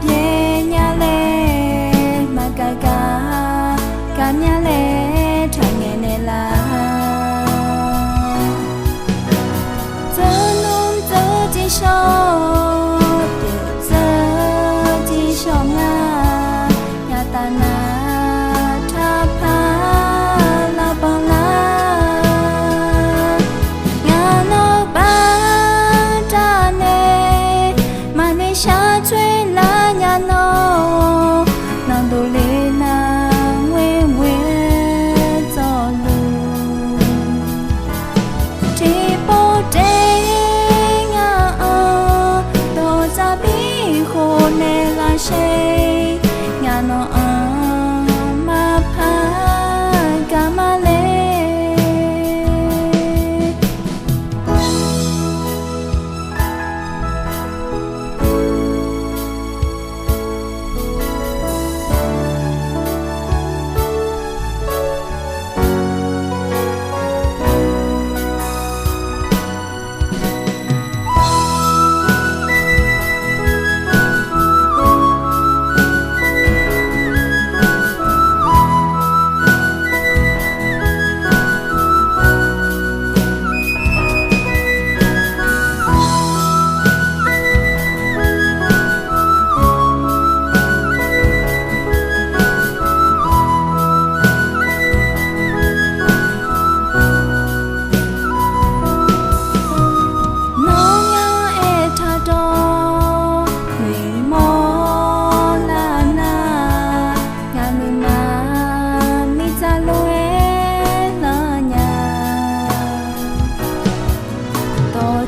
ပြေညာလဲမကကမြလဲထိုင်နေနေလားဇလုံးဇကြည့်ရှောဇကြည့်ရှောငါညတနာထာဖာလာပါလားငါနောပါတာနေမမေရှာချွေလာညာနောနောင်တို့လေးနာဝဲဝဲဇော်လူဒီပေါ်တဲ့ငါအောတော့ဇာပြီးခိုးနေလာရှိညာနောမဖာကမလေး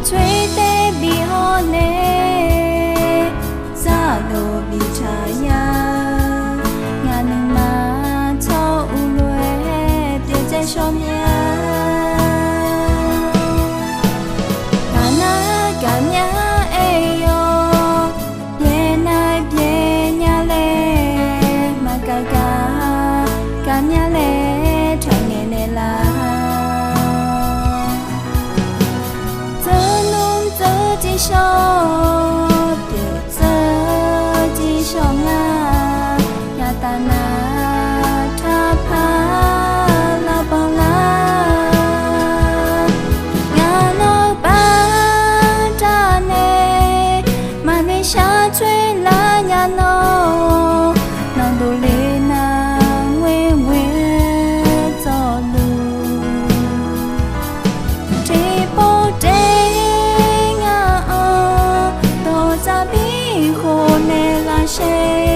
ချွေတဲ့ဘီဟောနေဇာလိုဘီချာယာငါနမချောဦးလွယ်ပြည့်ကျရှောမြာငါနာကမြအေယောပြေနိုင်ပြေညာလဲမကမြလဲထိုင်နေနေလားကြည့်ရှောပြေဇကြည့်ရှောငါညတနာထာဖာလာပါလားငါနောပါတာနေမမေရှာချွေလာညာနောနောင်တို့လေးနာဝဲဝဲဇော်လူဒီပေါ်တဲ့ခိုးနေလာရှိ